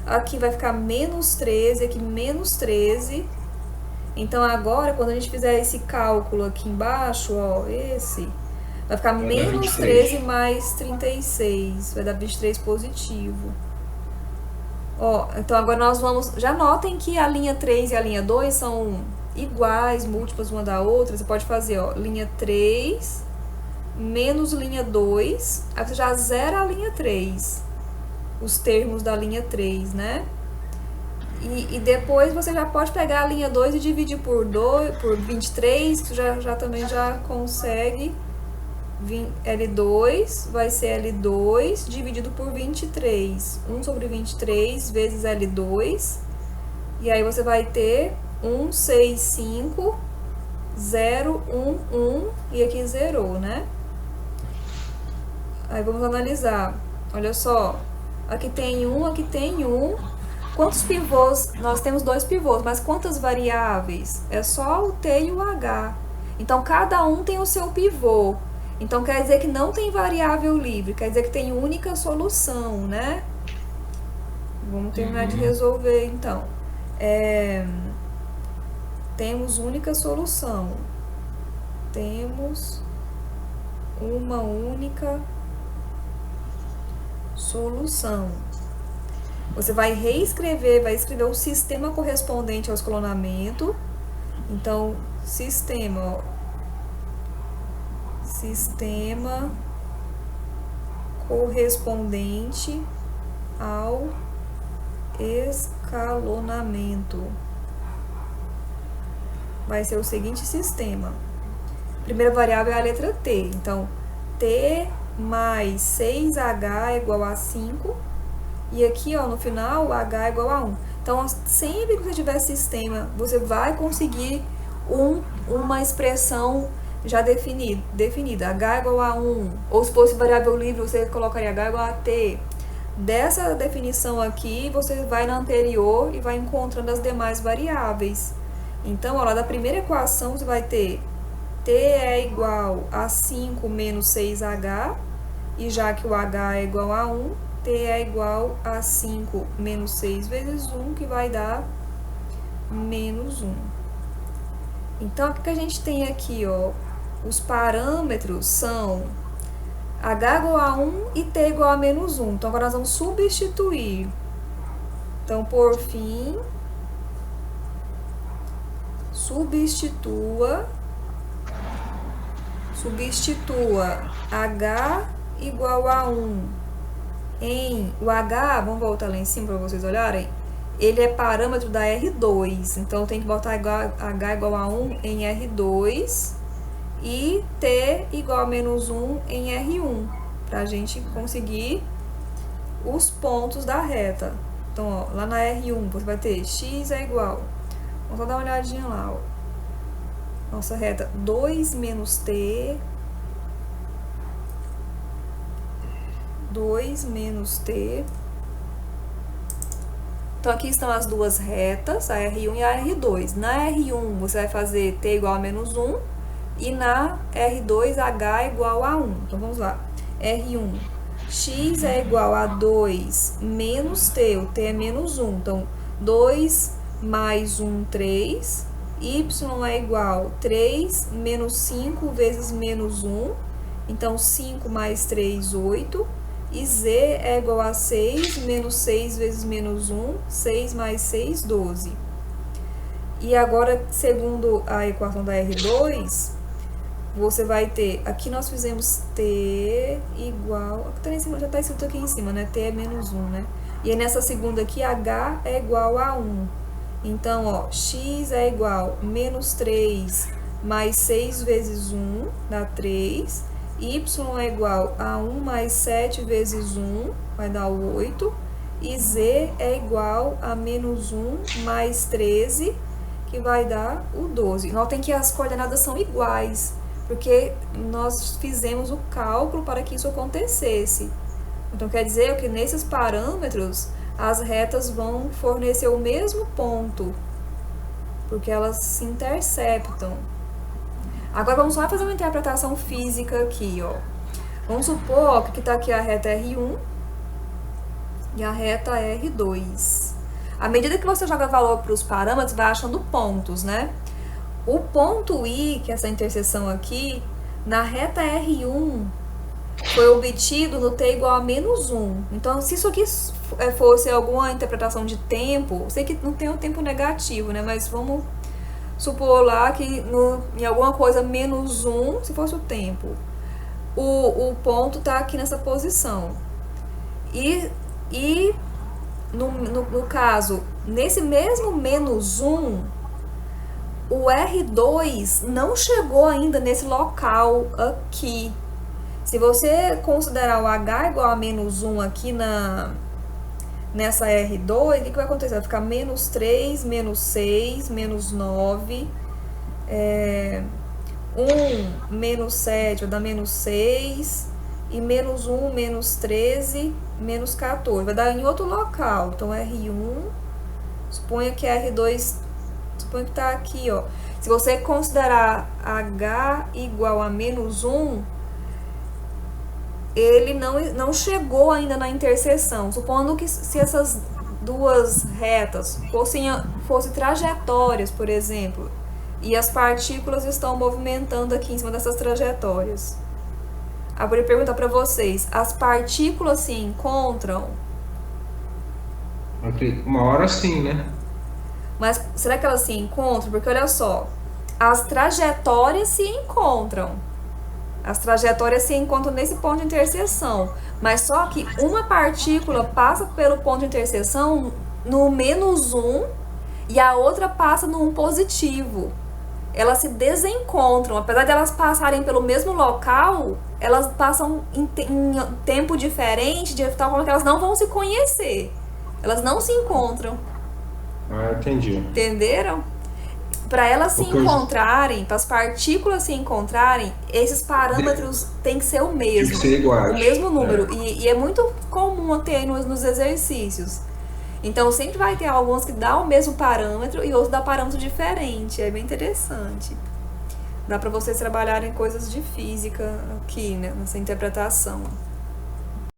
aqui vai ficar menos 13, aqui menos 13. Então, agora, quando a gente fizer esse cálculo aqui embaixo, ó, esse, vai ficar Vai dar menos 23. 13 mais 36, vai dar 23 positivo. Ó, então agora nós vamos, já notem que a linha 3 e a linha 2 são iguais, múltiplas uma da outra. Você pode fazer, ó, linha 3 menos linha 2, aí você já zera a linha 3, os termos da linha 3, né? E depois você já pode pegar a linha 2 e dividir por 23, que já também já consegue. L2 vai ser L2 dividido por 23. 1 sobre 23 vezes L2. E aí você vai ter 165, 0, 1, 1. E aqui zerou, né? Aí vamos analisar. Olha só. Aqui tem 1, aqui tem 1. Quantos pivôs? Nós temos 2 pivôs, mas quantas variáveis? É só o T e o H. Então, cada um tem o seu pivô. Então, quer dizer que não tem variável livre, quer dizer que tem única solução, né? Vamos terminar de resolver, então. Temos única solução. Temos uma única solução. Você vai reescrever, vai escrever o sistema correspondente ao escalonamento. Então, sistema, ó. Sistema correspondente ao escalonamento. Vai ser o seguinte sistema. Primeira variável é a letra T. Então, T mais 6H é igual a 5. E aqui, ó, no final, H é igual a 1. Então, sempre que você tiver sistema, você vai conseguir uma expressão já definida, H igual a 1, ou se fosse variável livre, você colocaria H igual a T. Dessa definição aqui, você vai na anterior e vai encontrando as demais variáveis. Então, ó, lá da primeira equação, você vai ter T é igual a 5 menos 6H, e já que o H é igual a 1, T é igual a 5 menos 6 vezes 1, que vai dar menos 1. Então, o que a gente tem aqui, ó? Os parâmetros são H igual a 1 e T igual a menos 1. Então, agora nós vamos substituir. Então, por fim, substitua H igual a 1 em... O H, vamos voltar lá em cima para vocês olharem. Ele é parâmetro da R2. Então, tem que botar H igual a 1 em R2. E T igual a menos 1 em R1, para a gente conseguir os pontos da reta. Então, ó, lá na R1 você vai ter x é igual, vamos só dar uma olhadinha lá, ó. Nossa reta 2 menos T, 2 menos T. Então, aqui estão as duas retas, a R1 e a R2. Na R1 você vai fazer T igual a menos 1. E na R2, H é igual a 1. Então, vamos lá. R1, x é igual a 2 menos T. O T é menos 1. Então, 2 mais 1, 3. Y é igual a 3 menos 5 vezes menos 1. Então, 5 mais 3, 8. E Z é igual a 6 menos 6 vezes menos 1. 6 mais 6, 12. E agora, segundo a equação da R2... você vai ter, aqui nós fizemos T igual, já está escrito aqui em cima, né? T é menos 1, né? E aí nessa segunda aqui, H é igual a 1. Então, ó, x é igual a menos 3 mais 6 vezes 1, dá 3. Y é igual a 1 mais 7 vezes 1, vai dar 8. E Z é igual a menos 1 mais 13, que vai dar o 12. Notem que as coordenadas são iguais, porque nós fizemos o cálculo para que isso acontecesse. Então, quer dizer que nesses parâmetros, as retas vão fornecer o mesmo ponto, porque elas se interceptam. Agora, vamos só fazer uma interpretação física aqui, ó. Vamos supor que está aqui a reta R1, e a reta R2. À medida que você joga valor para os parâmetros, vai achando pontos, né? O ponto I, que é essa interseção aqui, na reta R1, foi obtido no t igual a -1. Então, se isso aqui fosse alguma interpretação de tempo, sei que não tem um tempo negativo, né? Mas vamos supor lá que em alguma coisa -1, se fosse o tempo, o ponto está aqui nessa posição. E no caso, nesse mesmo -1, o R2 não chegou ainda nesse local aqui. Se você considerar o H igual a -1 aqui nessa R2, o que vai acontecer? Vai ficar -3, -6, -9, 1, -7 vai dar -6, e -1, -13, -14. Vai dar em outro local. Então, R1, suponha que R2, suponha que está aqui, ó. Se você considerar H igual a -1, ele não chegou ainda na interseção. Supondo que se essas duas retas fossem trajetórias, por exemplo, e as partículas estão movimentando aqui em cima dessas trajetórias. Agora eu vou perguntar para vocês, as partículas se encontram? Uma hora sim, né? Mas será que elas se encontram? Porque olha só, as trajetórias se encontram. As trajetórias se encontram nesse ponto de interseção. Mas só que uma partícula passa pelo ponto de interseção no -1 e a outra passa no 1 positivo. Elas se desencontram. Apesar de elas passarem pelo mesmo local, elas passam em tempo diferente, de tal forma que elas não vão se conhecer. Elas não se encontram. Ah, entendi. Entenderam? Para elas se encontrarem, para as partículas se encontrarem, esses parâmetros têm que ser o mesmo. Tem que ser iguais. O mesmo número. E é muito comum ter nos exercícios. Então, sempre vai ter alguns que dão o mesmo parâmetro e outros dão parâmetro diferente. É bem interessante. Dá para vocês trabalharem coisas de física aqui, né, nessa interpretação.